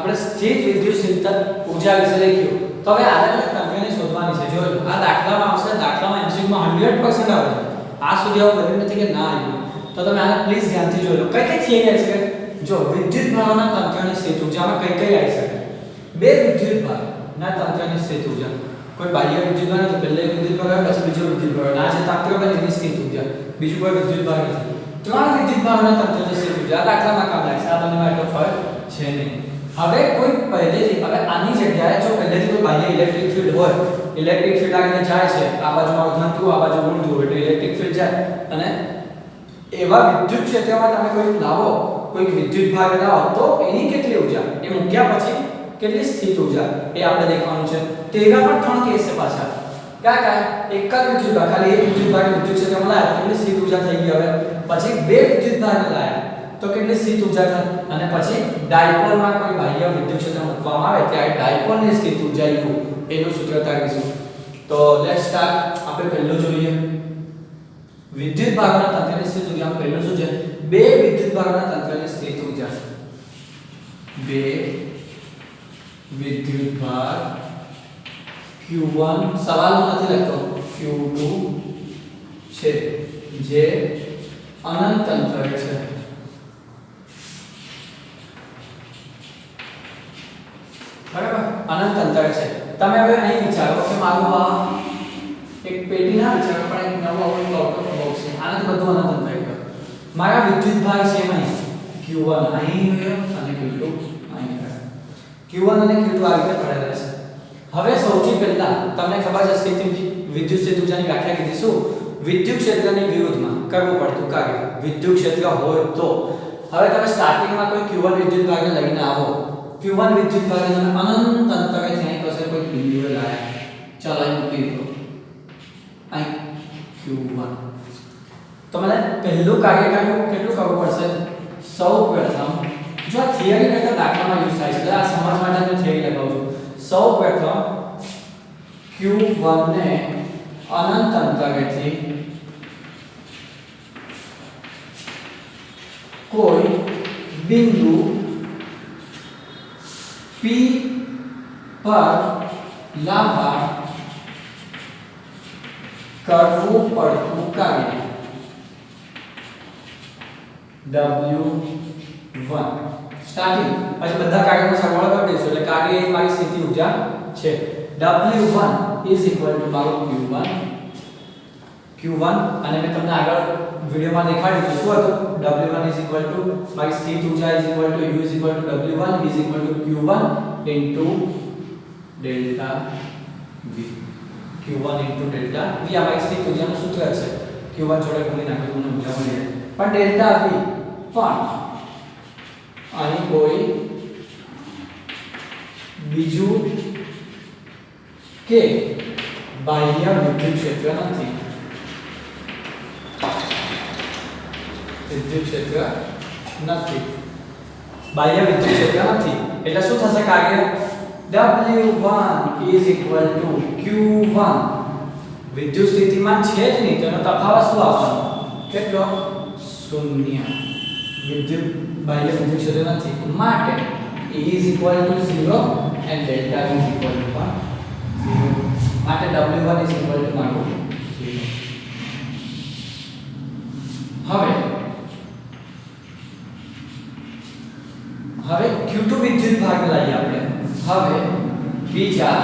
આપણે સ્થિત વિદ્યુતશીલતા ઊર્જા વિશે લખ્યું. તો હવે આને તંત્રને શોધવાની છે. જો આ દાખલામાં આવશે, દાખલામાં એમસીક્યુમાં 100% આવે છે. આ સુધી આવું બન્યું નથી કે ના આવ્યું. તો તમે આને પ્લીઝ ધ્યાનથી જોઈ લો. કઈ કઈ થિયરી આવી શકે? જો વિદ્યુત ભારોના તંત્રની સ્થિત ઊર્જામાં કઈ કઈ આવી શકે? બે વિદ્યુત ભારના તંત્રની સ્થિત ઊર્જા. કોઈ બાહ્ય વિદ્યુત ભાર તો પહેલે વિદ્યુત ભાર આવે, પછી બીજો વિદ્યુત ભાર. આ જે તંત્ર બને એની સ્થિત ઊર્જા. બીજું કોઈ વિદ્યુત ભાર નથી. ત્રણ વિદ્યુત ભારોના તંત્રની સ્થિત ઊર્જા દાખલામાં કામ લાગશે. આ બંનેમાં એટલો ફરક છે નહીં. હવે કોઈ પહેલેથી, હવે આની જગ્યાએ જો પહેલેથી કોઈ બાહ્ય ઇલેક્ટ્રિક ફિલ્ડ હોય, ઇલેક્ટ્રિક ફિલ્ડ આગળ જાય છે, આ બાજુમાં ધન આ બાજુ ઋણ ધ્રુવ, એટલે ઇલેક્ટ્રિક ફિલ્ડ જાય અને એવા વિદ્યુત ક્ષેત્રમાં તમે કોઈ લાવો, કોઈ વિદ્યુત ભાગ લાવો તો એની કેટલી ઊર્જા, એ મૂક્યા પછી કેટલી સ્થિત ઊર્જા એ આપણે દેખવાનું છે. તેવા પણ ત્રણ કેસ છે પાછા. કયા એક જ વિદ્યુત ભાગ, ખાલી એક વિદ્યુત ભાગ વિદ્યુત ક્ષેત્રમાં લાવ્યા કેટલી સ્થિત ઊર્જા થઈ ગઈ. હવે પછી બે વિદ્યુત ભાગ લાવ્યા તો કેટલી સ્થિત ઊર્જા થાય, અને પછી ડાયપોલમાં કોઈ બાહ્ય વિદ્યુત ક્ષેત્ર મૂકવામાં આવે ત્યારે ડાયપોલની સ્થિત ઊર્જા U એનું સૂત્ર તારીશું. તો લેટ્સ સ્ટાર્ટ. આપણે પહેલું જોઈએ વિદ્યુત ભાગોના તંત્રની સ્થિત ઊર્જા. પહેલું શું છે? બે વિદ્યુત ભાગોના તંત્રની સ્થિત ઊર્જા. બે વિદ્યુત ભાગ Q1, સવાલમાં નથી લખતો, Q2 છે જે અનંત અંતરે છે. બરાબર, અનંત અંતરે છે. તમે હવે અહીં વિચારો કે મારું આ એક પેટી ના વિચારો, પણ એક નવો આઉટ ઓફ બોક્સ છે. આનાથી બધું અનંત અંતરે છે. મારા વિદ્યુત ભાગ છે અહીં Q1 અહીં અને Q2 અહીં. Q1 અને Q2 આ રીતે પડેલા છે. હવે સૌથી પહેલા તમને ખબર છે સ્થિતિ વિદ્યુત સ્થિત ઊર્જાની વ્યાખ્યા કીધી. શું? વિદ્યુત ક્ષેત્રની વિરુદ્ધમાં કરવું પડતું કાર્ય વિદ્યુત ક્ષેત્ર હોય તો. હવે તમે સ્ટાર્ટિંગમાં કોઈ Q1 વિદ્યુત ભાગને લઈને આવો, Q1 વિદ્યુત ભાગને તમે અનંત અંતરે ત્યાં કશે કોઈ બિંદુએ લાયા, ચાલો અહીં મૂકી દો, અહીં Q1. તો મને પહેલું કાર્ય કેટલું કરવું પડશે? સૌપ્રથમ જો આ થિયરી કરતા દાખલામાં યુઝ થાય છે, આ સમજ માટે હું થિયરી લગાવું છું. સૌપ્રથમ Q1 ને અનંત અંતરેથી કોઈ બિંદુ P પર લાંબા કરવું પડતું કાર્ય W1. સ્ટાર્ટિંગ પછી બધા કાર્યનો સરવાળો કરી દઈશું એટલે કાર્ય એ મારી સ્થિતિ ઊર્જા છે. W1 મારું Q1 અને મેં તમને આગળ વિડિયોમાં દેખાડ્યું કે શું હતું. W1 મારી સ્થિત ઊર્જા U W1 Q1 delta V. Q1 delta V આ મારી સ્થિત ઊર્જાનું સૂત્ર છે. Q1 જોડે ગુણી નાખો તમને ઊર્જા મળી જાય. પણ ડેલ્ટા V પણ અહીં કોઈ બીજું કે બાહ્ય વિદ્યુત ક્ષેત્ર નથી. વિદ્યુત ક્ષેત્ર નથી, બાહ્ય વિદ્યુત ક્ષેત્ર નથી. એટલે શું થશે કાર્ય? W1 Q1. વિદ્યુત સ્થિતિમાન છે જ નહીં, તેનો તફાવત શું આવવાનો? કેટલો? 0. વિદ્યુત બાહ્ય વિદ્યુત ક્ષેત્ર નથી માટે E is equal to 0 and delta V is equal to 0. માટે W1 is equal to મારું 0. હવે Q2 વિદ્યુત ભાગ લઈએ આપણે. હવે બીજા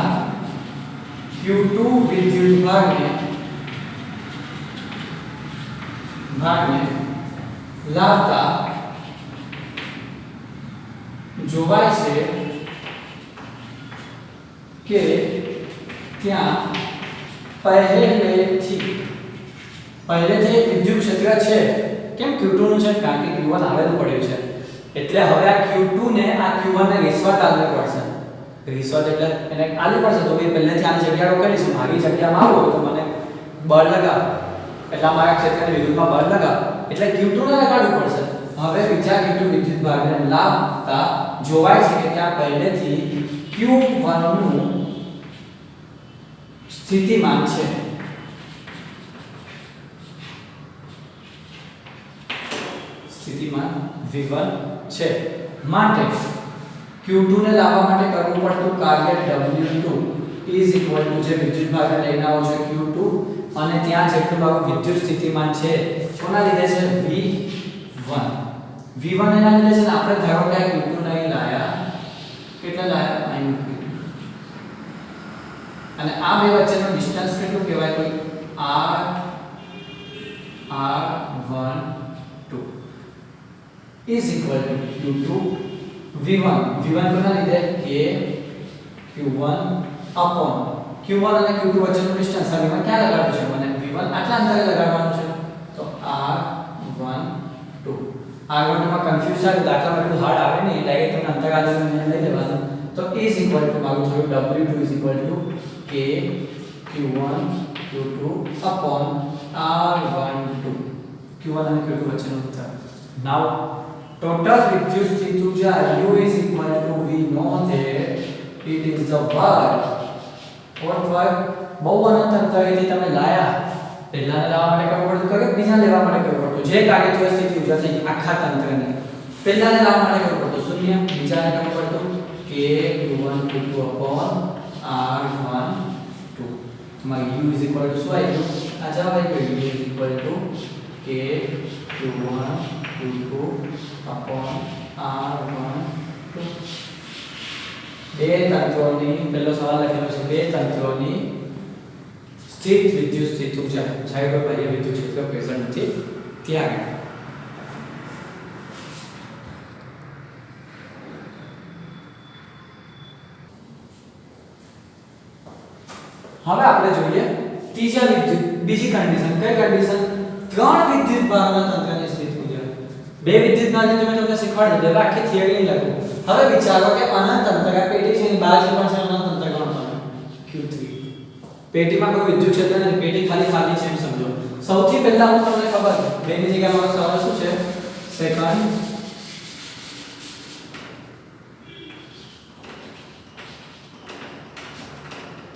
Q2 વિદ્યુત ભાગને લાવતા જોવાય છે કે ત્યાં પહેલેથી વિદ્યુત ક્ષેત્ર છે. કેમ Q2 નું છે? કારણ કે Q1 આવેલું પડ્યું છે. એટલે હવે આ Q2 ને આ Q1 ને રિશ્વત આલવી પડશે. રિશ્વત એટલે એને આલવી પડશે. તો ભાઈ પહેલેથી આની જગ્યા રોકેલી છે, મારી જગ્યામાં આવો તો મને બળ લગાવ, એટલે મારા ક્ષેત્રની વિરુદ્ધમાં બળ લગાવ, એટલે Q2 ને લગાડવું પડશે. હવે બીજા Q2 વિદ્યુત ભાગને લાવતા જોવાય છે કે ત્યાં પહેલેથી Q1 નું સ્થિતિમાન છે. સ્થિતિમાન V1 છે. માટે Q2 ને લાવવા માટે કરવું પડતું કાર્ય W2 ઇઝ ઇક્વલ ટુ જે વિદ્યુત ભાગને લઈને આવો છો Q2 અને ત્યાં જેટલું ભાગ વિદ્યુત સ્થિતિમાન છે કોના લીધે છે V1. V1 એના લીધે છે ને આપણે ધારો કે આ Q2 નહીં લાયા, કેટલા લાયા અહીં મૂકી, અને આ બે વચ્ચેનો ડિસ્ટન્સ કેટલું કહેવાય કોઈ R1 2 is equal to Q2 V1. V1 કોના લીધે કે Q1 upon Q1 અને Q2 વચ્ચેનું ડિસ્ટન્સ આ V1 ક્યાં લગાડવું છે મને V1 આટલા અંતરે લગાડવાનું છે તો R12 R12 માં કન્ફ્યુઝ થાય દાખલામાં એટલું હાર્ડ આવે નહીં એટલે તમને અંતર આધારને લઈ લેવાનું તો is equal to મારું થયું W2 is equal to K Q1 Q2 upon R12 Q1 અને Q2 વચ્ચેનું અંતર. Now total વિદ્યુત સ્થિતિઊર્જા U is equal to we know that it is the work. What work? બહુ અનંત અંતરેથી તમે લાયા, પહેલાને લાવવા માટે કરવું પડતું કે બીજા લેવા માટે કરવું પડતું, જે કાર્ય થયું સ્થિતિઊર્જા થઈ આખા તંત્રની પહેલાને લાવવા માટે કરવું પડતું શૂન્ય, બીજાને કરવું પડતું k q1 q2 upon r12. તમારી u is equal to શું આવ્યું આ જવાબ આવ્યો u is equal to k q1 q2 upon r12. બે તંત્રોની પહેલો સવાલ લખેલો છે બે તંત્રોની સ્થિત વિદ્યુત સ્થિતિઊર્જા જ્યારે બાહ્ય વિદ્યુત ક્ષેત્ર પ્રેઝન્ટ નથી ત્યારે. હવે આપણે જોઈએ ત્રીજા વિદ્યુત બીજી કન્ડિશન. કઈ કન્ડિશન? ત્રણ વિદ્યુત ભારના તંત્રની સ્થિતિઊર્જા. બે વિદ્યુત ભારને તમે તમને શીખવાડી દીધું, આખી થિયરી નહીં લખો. હવે વિચારો કે અનંત અંતર આ પેટી છે, બાજુ પણ છે અનંત અંતર ગણો Q3. પેટીમાં કોઈ વિદ્યુત ક્ષેત્ર નથી, પેટી ખાલી છે એમ સમજો. સૌથી પહેલા હું તમને ખબર છે બેની જગ્યાએ મારો સવાલ શું છે સેકન્ડ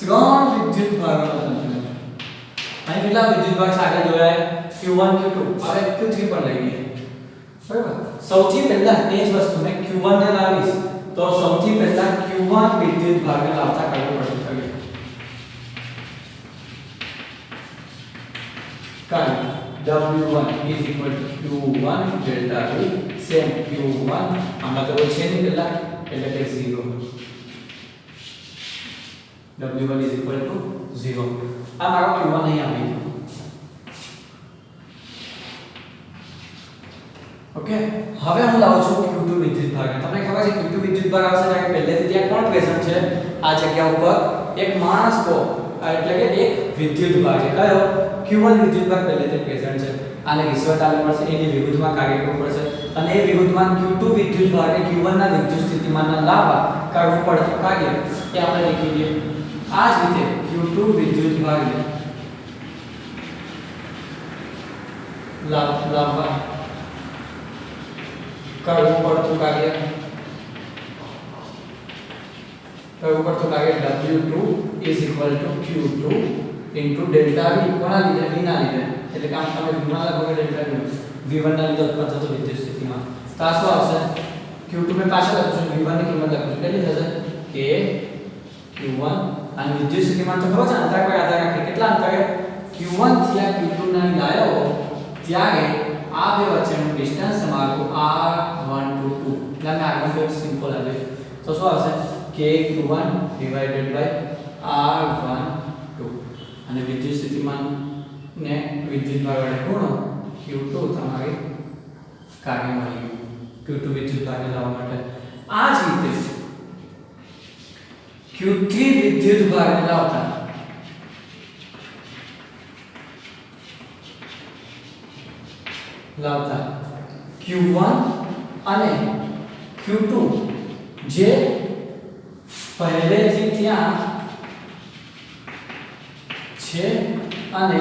ત્રણ વિદ્યુત ભારોના તંત્ર. અહીં કેટલા વિદ્યુત ભાગ આગળ જોયા Q1 Q2, હવે Q3 પર લઈ લઈએ. બરાબર, સૌથી પહેલા એ જ વસ્તુ મેં Q1 ને લાવીશ તો સૌથી પહેલા Q1 વિદ્યુત ભાગને લાવતા કરવું પડશે. W1 is equal to Q1 delta V, same Q1 આમાં તો છે નહીં પહેલા એટલે કે 0. W1 is equal to 0. આ મારો Q1 અહીં આવી ગયો. ઓકે, હવે હું લાવું છું Q2 વિદ્યુત ભાગ. તમને ખબર છે Q2 વિદ્યુત ભાગ આવશે ત્યારે પહેલેથી ત્યાં કોણ પ્રેઝન્ટ છે આ જગ્યા ઉપર? એક માણસ કો એટલે કે એક વિદ્યુત ભાગ છે. કયો? Q1 વિદ્યુત ભાગ પહેલેથી પ્રેઝન્ટ છે. આને રિશ્વત આલવી પડશે, એની વિરુદ્ધમાં કાર્ય કરવું પડશે અને એ વિરુદ્ધમાં Q2 વિદ્યુત ભાગને Q1 ના વિદ્યુત સ્થિતિમાનના લાવવા કરવું પડતું કાર્ય એ આપણે લખી દઈએ. આ જ રીતે Q2 વિદ્યુત ભાગને લાવવા કરવું પડતું કાર્ય W2 is equal to Q2 into delta V. કોના લીધે? V ના લીધે. એટલે કે આમ તમે V ના લખો કે delta V, V1 ના લીધે ઉત્પન્ન થતો વિદ્યુત સ્થિતિમાન. તો આ શું આવશે? Q2 મેં પાછળ લખું છું, V1 ની કિંમત લખું છું. કેટલી થશે? K Q1 અને વિદ્યુત સ્થિતિમાન તો ખબર છે અંતર પર આધાર રાખે. કેટલા અંતરે? Q1 થી આ Q2 ના લાયો ત્યારે આ બે વચ્ચેનું ડિસ્ટન્સ તમારું R12 એટલે મેં આગળ ફિક્સ સિમ્પલ આવે તો શું આવશે? K Q1 divided by R12 અને વિદ્યુત સ્થિતિમાન ને વિદ્યુત ભાગ વડે ગુણો Q2 તમારી કાર્ય મળી ગયું Q2 વિદ્યુત ભાગને લાવવા માટે. આ જ રીતે Q3 વિદ્યુત ભાગને લાવતા Q1 અને Q2 જે પહેલેથી ત્યાં છે અને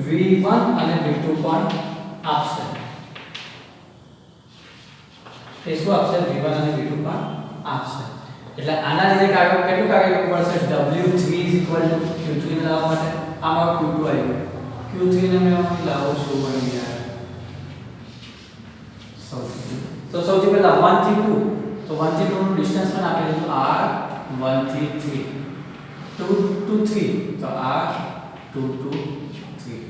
V1 અને V2 પણ આપશે. એ શું આપશે? V1 અને V2 પણ આપશે. એટલે આના લીધે કેટલું કાર્ય કરવું પડશે? W3 is equal to Q3 ને લાવવા માટે આમાં Q2 આવ્યું. Q3 ને મેં લાવું છું બની ગયા સૌથી તો સૌથી પહેલા 1 થી 2, તો 1 થી 2 નું ડિસ્ટન્સ પણ આપી દીધું r 1 થી 3, 2 to 3, તો r 2 to 3.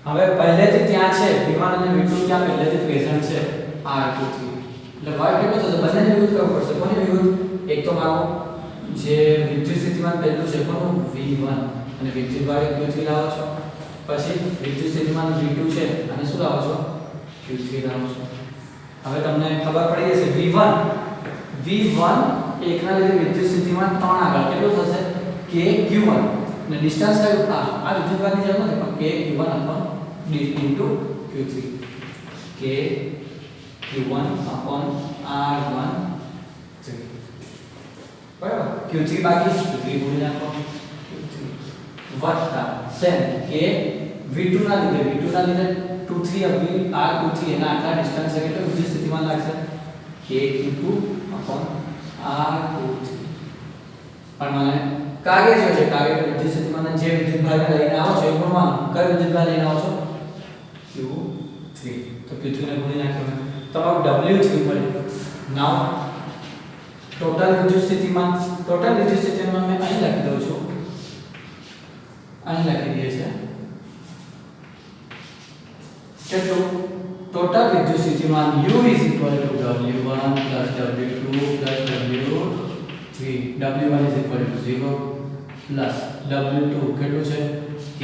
હવે પહેલેથી ત્યાં છે v1 અને v2 ત્યાં પહેલેથી પ્રેઝન્ટ છે r2 3, એટલે y કેટલો થશે? બંનેને વિરુદ્ધ કરવું પડશે. કોની વિરુદ્ધ? એક તો મારો જે વિદ્યુત સ્થિતિમાન પહેલું છે કોનું? v1, અને વિદ્યુત ભાગ q3 લાવો છો. પછી વિદ્યુત સ્થિતિમાન v2 છે અને શું લાવો છો? q3 લાવો છો. હવે તમને ખબર પડી જશે v1 એકના લીધે વિદ્યુત સ્થિતિમાન 3 આગળ કેટલું થશે? k q1, અને ડિસ્ટન્સ કયું? આ વિદ્યુત ભાગની જરૂર નથી, પણ k q1 upon d into q3, k q1 upon r1 3, બરાબર. q3 બાકી, q3 ભૂલી નાખો, q3 વત્તા સેમ k v2 ના લીધે 2 3 r23 એના આટલા ડિસ્ટન્સ છે એટલે વિદ્યુત સ્થિતિમાન લાગશે k q2 upon r23. પણ મને કાર્ય જે છે કાર્ય વિદ્યુત સ્થિતિમાન જે વિદ્યુત ભાગને લઈને આવો છો એ ગુણવાનું. કયો વિદ્યુત ભાગ લઈને આવો છો? q3. તો q3 ને ગુણી નાખ્યો તમારું w3 મળે. નાઉ ટોટલ વિદ્યુત સ્થિતિમાન મેં અહીં લખી દઉં છું, અહીં લખી દઈએ છે કેટલું? ટોટલ વિદ્યુત સ્થિતિમાન u w1 w2 w3, w1 0 plus w2 કેટલું છે? k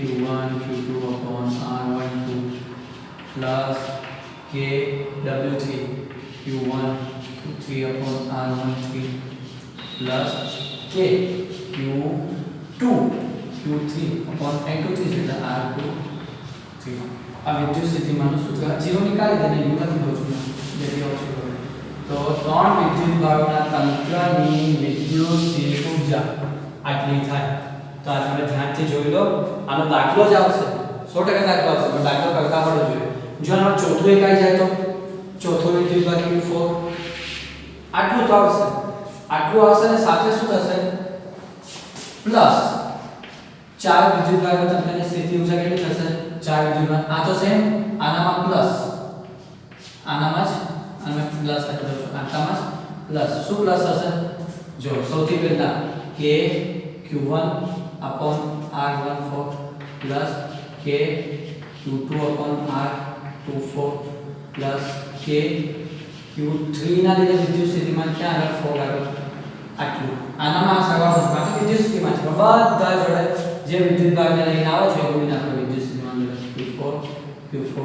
q1 q2 upon r12 plus k w3 q1 q3 upon r13 plus k q2 q3 upon n23 એટલે r23. આ વિદ્યુત સ્થિતિમાનનું સૂત્ર 0 નીકાળી દેને u નથી દઉં છું જેથી આવશે. તો ત્રણ વિદ્યુત ભાગોના તંત્રની વિદ્યુત સ્થિર ઊર્જા આટલી થાય. તો આ તમે ધ્યાનથી જોઈ લો. આનો દાખલો જ આવશે, 100% દાખલો આવશે, પણ દાખલો કરતા આવડવો જોઈએ. જો આમાં ચોથું એક આવી જાય તો ચોથો વિદ્યુત ભાગ q4 આટલું તો આવશે, અને સાથે શું થશે? પ્લસ 4 વિદ્યુત ભાગો તંત્રની સ્થિતિ ઊર્જા કેટલી થશે? 4 વિદ્યુત ભાગ. આ તો સેમ, આનામાં પ્લસ, આનામાં જ અને પ્લસ આટલું આનામાં જ પ્લસ. શું પ્લસ થશે? જો સૌથી પહેલા k q1 upon r14 plus k q2 upon r24 plus k q3 ના લીધે વિદ્યુત સ્થિતિમાન ક્યાં આગળ 4 આગળ આટલું. આનામાં આ સરવાળો બાકી વિદ્યુત સ્થિતિમાન છે બધા જોડે જે વિદ્યુત ભાગને લઈને આવો છો એ ગુણી નાખો વિદ્યુત સ્થિતિમાન જોડે q4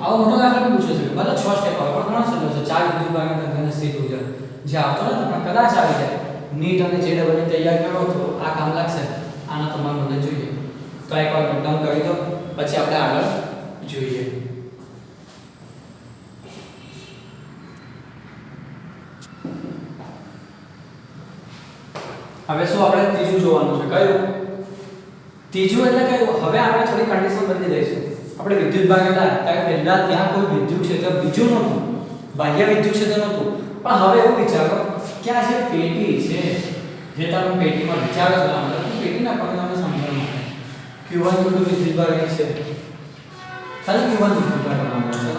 આવો મોટો દાખલો પૂછ્યો છે. બધા 6 સ્ટેપ આવે પણ ઘણો સરળ છે. 4 વિદ્યુત ભાગના તંત્રની સ્થિતિ ઊર્જા જે આવતો નથી પણ કદાચ આવી જાય. નીટ અને જેડબલ ની તૈયારી કરો તો આ કામ લાગશે. આના તમારું મદદ જોઈએ તો એકવાર નોટ કરી દો, પછી આપણે આગળ જોઈએ. હવે શું આપણે ત્રીજું જોવાનું છે? કયું ત્રીજું? એટલે કયું? હવે આપણે થોડી કન્ડિશન બદલી દઈશું. આપણે વિદ્યુત ભાગ હતા ત્યારે પહેલા ત્યાં કોઈ વિદ્યુત ક્ષેત્ર બીજું નહોતું, બાહ્ય વિદ્યુત ક્ષેત્ર નહોતું. પણ હવે એવું વિચારો કે આ જે પેટી છે, જે તમે પેટીમાં વિચારો છો, પેટીના પરિણામને સમજવા માટે q1 q2 વિદ્યુત ભાગ છે, ખાલી q1 વિદ્યુત ભાગ બનાવવાનો છે.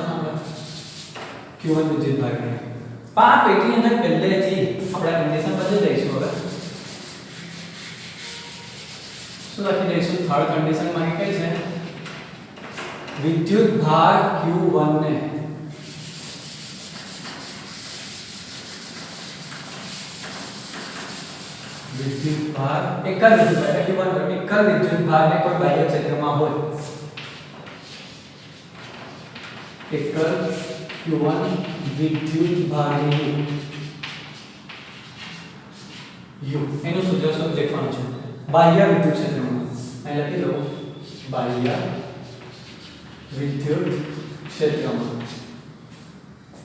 q1 વિદ્યુત ભાગ પણ આ પેટીની અંદર પહેલેથી આપણે કન્ડિશન બદલી દઈશું. હવે શું લખી દઈશું? થર્ડ કન્ડિશન માં કઈ છે? વિદ્યુત ભાર q1 ને વિદ્યુત ભાર એક જ વિદ્યુત ભાર q1 એક જ વિદ્યુત ભાર ને કોઈ બાહ્ય ક્ષેત્રમાં હોય, એક જ q1 વિદ્યુત ભારની u એનું સૂત્ર શું લખવાનું છે? બાહ્ય વિદ્યુત ક્ષેત્રમાં. અહીં લખી દો બાહ્ય વિદ્યુત ક્ષેત્રમાં,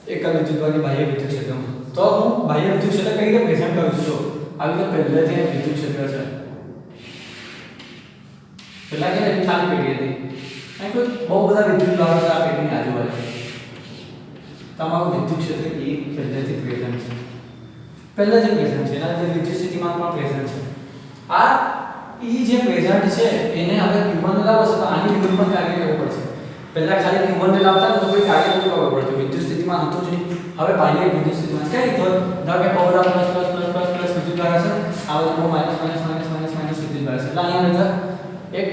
એક જ વિદ્યુત ભારની બાહ્ય વિદ્યુત ક્ષેત્રમાં. તો હું બાહ્ય વિદ્યુત ક્ષેત્ર કઈ રીતે પ્રેઝન્ટ કરું છું? આવી તો પહેલેથી વિદ્યુત ક્ષેત્ર છે. પહેલા કે ખાલી પેટી હતી, અહીં કોઈ બહુ બધા વિદ્યુત ભારો છે આ પેટીની આજુબાજુ. તમારું વિદ્યુત ક્ષેત્ર એ પહેલેથી પ્રેઝન્ટ છે, પહેલેથી પ્રેઝન્ટ છે. એના લીધે વિદ્યુત સ્થિતિમાન પણ પ્રેઝન્ટ છે. આ ઈ જે પ્રેઝન્ટ છે એને હવે q1 લાવવો છે તો આની વિરુદ્ધ પણ કાર્ય કરવું પડશે. પહેલા ખાલી q1 ને લાવતા તો કોઈ કાર્ય નથી કરવું પડતું. વિદ્યુત સ્થિતિ સ્થિતિમાન હતું જ નહીં. હવે બાહ્ય વિદ્યુત સ્થિતિમાન કઈ રીતે ધારો કે power plus plus plus plus plus વિદ્યુત ભાર હશે, આ બાજુ minus minus minus minus minus વિદ્યુત ભાર છે. એટલે અહીંયા અંદર એક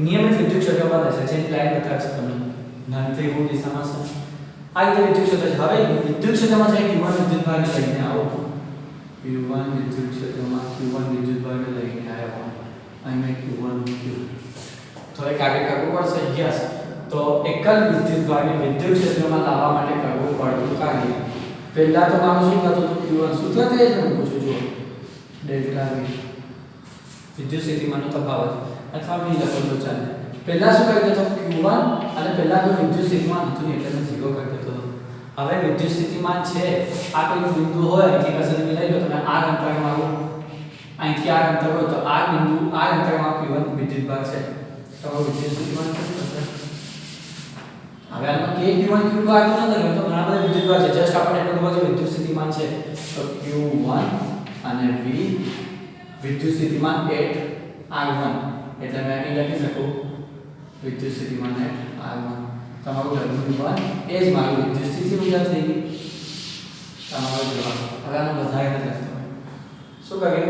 નિયમિત વિદ્યુત ક્ષેત્ર બનશે જે લાઈન બતાવશે તમને નાનથી હું દિશામાં છે. આ રીતે વિદ્યુત ક્ષેત્ર છે. હવે વિદ્યુત ક્ષેત્રમાં છે Q1 વિદ્યુત ભારને લઈને આવો, Q1 વિદ્યુત ક્ષેત્રમાં Q1 વિદ્યુત ભારને લઈને આવ્યો, અહીં Q1 મૂક્યું. તો એક આગળ કરવું પડશે. યસ, તો એકલ વિદ્યુત ભારને વિદ્યુત ક્ષેત્રમાં લાવવા માટે કરવું પડતું કાર્ય. પહેલા તો મારું શું થતું હતું, Q1 સૂત્ર તે જ મૂકું છું. જો ડેલ્ટા V વિદ્યુત સ્થિતિમાનનો તફાવત અથવા V લખો તો ચાલે. પહેલા શું કરી દેતો Q1 અને પહેલા કોઈ વિદ્યુત સ્થિતિમાન હતું નહીં એટલે મેં 0 કરી દેતો. હવે વિદ્યુત સ્થિતિમાન છે, આ કોઈ બિંદુ હોય અહીંથી કસરત લઈ લો તમે, આ અંતરમાં આવો, અહીંથી આ અંતર હોય તો આ બિંદુ આ અંતરમાં Q1 વિદ્યુત ભાર છે. તો વિદ્યુત સ્થિતિમાન શું થશે? હવે આમાં K Q1 Q2 આગળ ન લખો તો ઘણા બધા વિદ્યુત ભાર છે. જસ્ટ આપણે એટલું ખબર છે વિદ્યુત સ્થિતિમાન છે તો Q1 અને V વિદ્યુત સ્થિતિમાન at R1 એટલે મેં અહીં લખી શકું વિદ્યુત સ્થિતિમાન at R1. તમારું W1 એ જ મારું વિદ્યુત સ્થિતિ ઊર્જા થઈ ગઈ. તમારો જવાબ. હવે આનો વધારે નથી લખતો. શું કરીએ?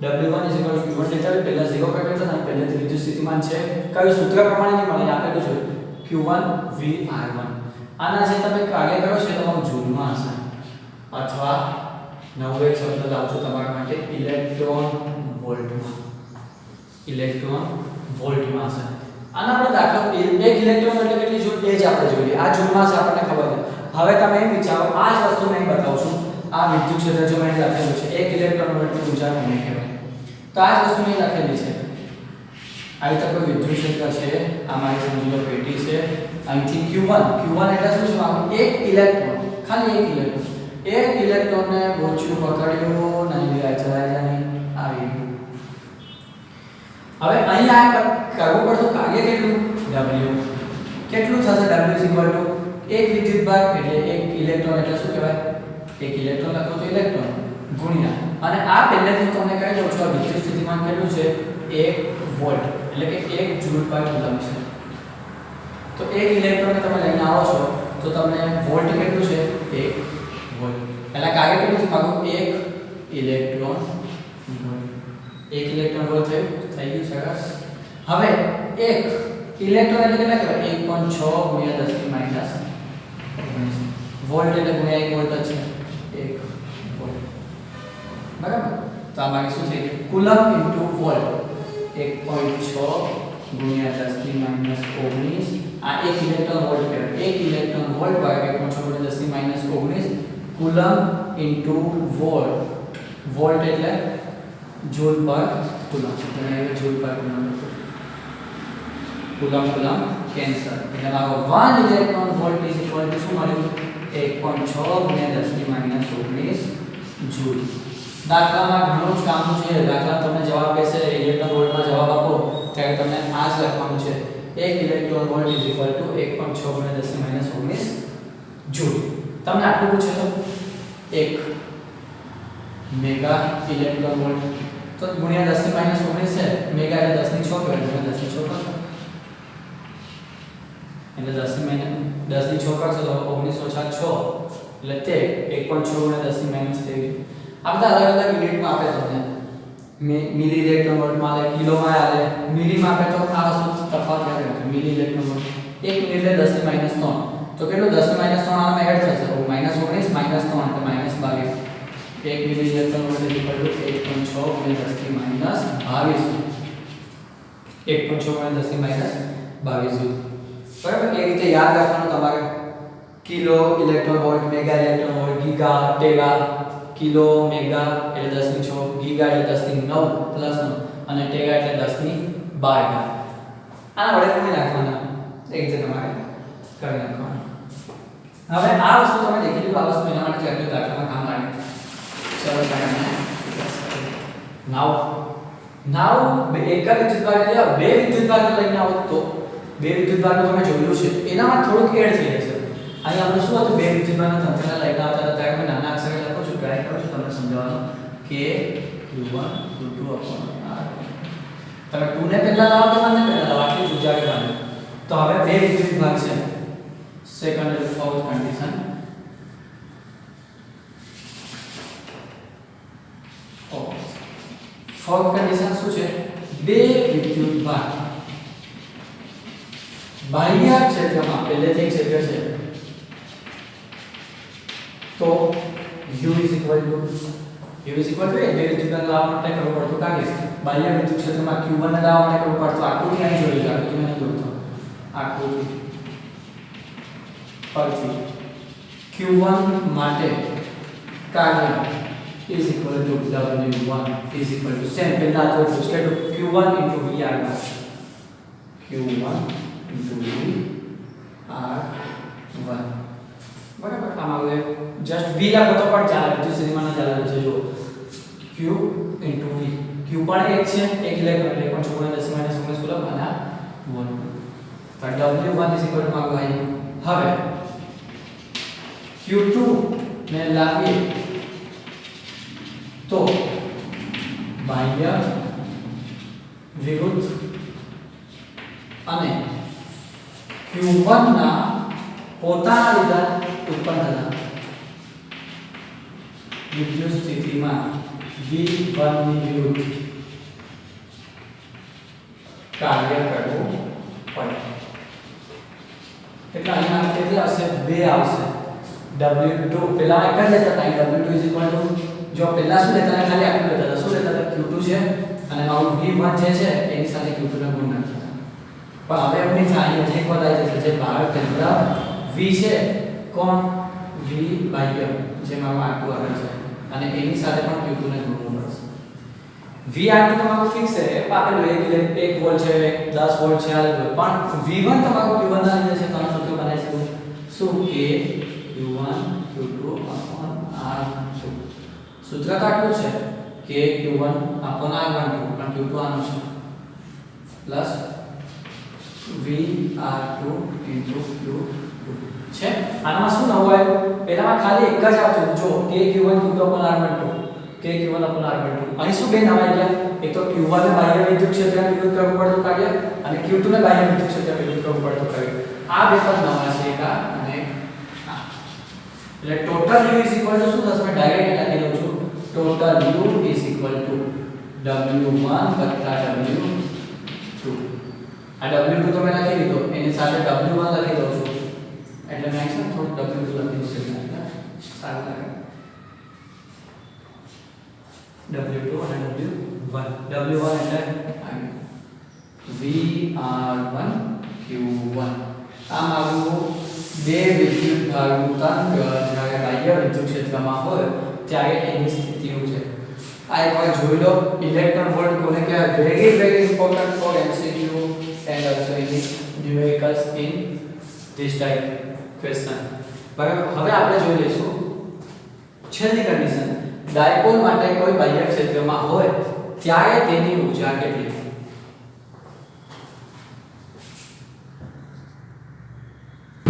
W1 Q1 ડેલ્ટા V પહેલા 0 કરી દેતા અને પહેલેથી વિદ્યુત સ્થિતિમાન છે કયું સૂત્ર પ્રમાણે નહીં મળે આપેલું છે Q1 V R1. આના જે તમે કાર્ય કરો છો તમારું જૂલમાં હશે અથવા નવો એક શબ્દ લાવજો તમારા માટે ઇલેક્ટ્રોન વોલ્ટમાં. ઇલેક્ટ્રોન વોલ્ટમાં હશે. આના પર દાખલો એક ઇલેક્ટ્રોન એટલે કેટલી જૂલ એ જ આપણે જોઈએ. આ જૂલમાં છે આપણને ખબર છે. હવે તમે એમ વિચારો આ જ વસ્તુ મેં બતાવું છું. આ વિદ્યુત ક્ષેત્ર જો મેં લખેલું છે 1 ઇલેક્ટ્રોન વોલ્ટની ઊર્જા મને કહેવાય. તો આ જ વસ્તુ મેં લખેલી છે. આ રીતે કોઈ વિદ્યુત ક્ષેત્ર છે, આ મારી સમજી લો પેટી છે, અહીંથી Q1 એટલે શું છે મારું એક ઇલેક્ટ્રોન, ખાલી એક ઇલેક્ટ્રોન. એક ઇલેક્ટ્રોનને બોચું પકડ્યું નહીં ગયા ચલાય નહીં આવી ગયું. હવે અહીં આ કરવું પડતું કાર્ય કેટલું W કેટલું થશે W એક વિદ્યુત ભાર એટલે એક ઇલેક્ટ્રોન એટલે શું કહેવાય એક ઇલેક્ટ્રોન લખો તો ઇલેક્ટ્રોન ગુણ્યા અને આ પહેલેથી હું તમને કહી દઉં છું આ વિદ્યુત સ્થિતિમાન કેટલું છે 1 વોલ્ટ એટલે કે 1 જૂલ પર કુલમ્બ છે. તો એક ઇલેક્ટ્રોનને તમે લઈને આવો છો તો તમને વોલ્ટ કેટલું છે 1 વોલ્ટ. પહેલા કાર્ય કેટલું છે મારું 1 ઇલેક્ટ્રોન વોલ્ટ. 1 ઇલેક્ટ્રોન વોલ્ટ થઈ ગયું સરસ. હવે 1 ઇલેક્ટ્રોન એટલે કેટલા કહેવાય 1.6 ગુણ્યા 10 ની માઈનસ 19 વોલ્ટ એટલે ગુણ્યા 1 વોલ્ટ જ છે 1 વોલ્ટ બરાબર. તો આ બાકી શું છે કુલમ્બ ઇન્ટુ વોલ્ટ 1.6 ગુણ્યા 10 ની માઈનસ 19 આ 1 ઇલેક્ટ્રોન વોલ્ટ કહેવાય. 1 ઇલેક્ટ્રોન વોલ્ટ ભાગ્યા 1.6 ગુણ્યા 10 ની minus 19 coulomb into volt. Volt એટલે જૂલ પર કુલમ્બ. તમે હવે જૂલ પર કુલમ્બ કેન્સર એટલે મારો 1 electron volt is equal to શું મળ્યું 1.6 ગુણ્યા 10 ની માઈનસ 19 જૂલ. દાખલામાં ઘણું જ કામનું છે. દાખલા તમને જવાબ કહેશે ઇલેક્ટ્રોન વોલ્ટમાં જવાબ આપો ત્યારે તમને આ જ લખવાનું છે 1 electron volt is equal to 1.6 ગુણ્યા 10 ની માઈનસ 19 જૂલ. તમને આટલું પૂછે તો 1 મેગા ઇલેક્ટ્રોન વોલ્ટ તો ગુણ્યા 10 ની માઈનસ 19 છે મેગા એટલે 10 ની 6 કહેવાય ગુણ્યા 10 ની 6 કરશો એટલે 10 ની 6 કરશો તો 19 ઓછા 6 એટલે તે 1.6 ગુણ્યા 10 ની માઈનસ થઈ ગયું. આ બધા અલગ અલગ યુનિટમાં આપે તમને મિલી ઇલેક્ટ્રોન વોલ્ટમાં આવે કિલોમાં આવે મિલીમાં આપે તો આ વસ્તુ તફાવત યાદ રાખજો. મિલી ઇલેક્ટ્રોન વોલ્ટ 1 મિલી એટલે 10 ની માઈનસ 3 તો કેટલું 10 ની માઈનસ 3 આમાં એડ થશે માઈનસ 19 માઈનસ 3 એટલે minus 22 1 milli electron volt equal to 1.6 ગુણ્યા 10 ની માઈનસ 22 1.6 ગુણ્યા 10 ની માઈનસ 22 બરાબર. એ રીતે યાદ રાખવાનું તમારે kilo electron volt mega electron volt giga tera kilo mega એટલે 10 ની 6 ગીગા એટલે 10 ની 9 પ્લસ 9 અને ટેગા એટલે 10 ની 12. આના વડે તમે નાખવાના એ રીતે તમારે કરી નાખવાનું. હવે આ વસ્તુ તમે દેખી લીધું આ વસ્તુ એના માટે કેટલું દાખલામાં કામ લાગે ચલો નાવ એક જ વિદ્યુત ભાર એટલે બે વિદ્યુત ભાર લઈને આવો તો બે વિદ્યુત ભાર તમે જોયું છે એનામાં થોડુંક એડ થઈ જશે. અહીં આપણે શું હતું બે વિદ્યુત ભારના તંત્રને લઈને આવતા હતા ત્યારે મેં નાના અક્ષરે લખું છું ટ્રાય કરું છું તમને સમજાવવાનો કે Q1 Q2 R. તમે 2 ને પહેલા લાવો કે 1 ને પહેલા લાવો આટલી ઊર્જા કહેવાની. તો હવે બે વિદ્યુત ભાર છે સેકન્ડ અને ફોર્થ કન્ડિશન ફોર્થ કન્ડિશન શું છે બે વિદ્યુતભાર બાહ્ય ક્ષેત્રમાં પહેલેથી ક્ષેત્ર છે તો u is equal to બે વિદ્યુતભાર લાવવા માટે કરવું પડતું કાર્ય બાહ્ય વિદ્યુત ક્ષેત્રમાં q1 ને લાવવા માટે કરવું પડતું આકૃતિ અહીં જોઈ લો આકૃતિ મને દોરતો આકૃતિ પરથી q1 માટે કાર્ય is equal to w1 is equal to same પહેલા તો સ્ટેટ q1 into v આગળ q1 into v r1 બરાબર આમાં હવે જસ્ટ v લખો તો પણ ચાલે બીજું સીધીમાં ના ચાલે છે જો q into v q પણ એક છે એક ઇલેક્ટ્રોન એટલે પણ ચોગણ દશમાને સમજ કુલમ અને 1 તો w1 is equal to માં આવી હવે q2 ને લાવીએ તો બાહ્ય વિરુદ્ધ અને q1 ના પોતાના લીધા ઉત્પન્ન થતા વિદ્યુત સ્થિતિમાં v1 ની વિરુદ્ધ કાર્ય કરવું પડે એટલે અહીંયા કેટલા આવશે 2 આવશે w2 પેલા એક જ લેતા હતા w2 is equal to જો પહેલા શું લેતા હતા ખાલી આટલું લેતા હતા શું લેતા હતા q2 છે અને મારું v1 જે છે એની સાથે q2 નો ગુણ નાખતા પણ હવે આપણી થાય છે એક વાત આવી જશે જે બહાર કેન્દ્ર v છે કોણ v બાહ્ય જે મારું આટલું આવે છે અને એની સાથે પણ q2 ને ગુણવું પડશે v આટલું તમારું ફિક્સ છે આપેલું 1 વોલ્ટ છે 10 વોલ્ટ છે આ પણ v1 તમારું q1 ના લીધે છે તો આનું સૂત્ર બને છે શું કે q1 q2 r2 સૂત્ર આટલું છે કે q1 r1 પણ q2 આનું છે પ્લસ vr2 q2 છે આમાં શું નવું આવ્યું પહેલામાં ખાલી એક જ આવતું જો k q1 q2 r12 k q1 r12 અહીં શું બે નવા ગયા એક તો q1 ને બાહ્ય વિદ્યુત ક્ષેત્ર વિરુદ્ધ કરવું પડતું કાર્ય અને q2 ને બાહ્ય વિદ્યુત ક્ષેત્ર વિરુદ્ધ કરવું પડતું કાર્ય આ બે પદ નવા છે એક અને આ એટલે total u is equal to શું થશે મેં ડાયરેક્ટ લખી દઉં છું total u is equal to w1 વત્તા w2 આ w2 તો મેં લખી દીધો એની સાથે w1 લખી દઉં છું એટલે મેં છે થોડું w2 લખી દઉં છું સારું લાગે w2 અને w1 w1 એટલે vr1 q1 આ મારું બે વિદ્યુત ભાગનું તંત્ર જ્યારે બાહ્ય વિદ્યુત ક્ષેત્રમાં હોય ત્યારે એની સ્થિતિઓ છે આ એકવાર જોઈ લો ઇલેક્ટ્રોન વોલ્ટ કોને કહેવાય very important for MCQ and also in numericals in this type question બરાબર હવે આપણે જોઈ લઈશું છેલ્લી કન્ડિશન ડાયપોલ માટે કોઈ બાહ્ય ક્ષેત્રમાં હોય ત્યારે તેની ઊર્જા કેટલી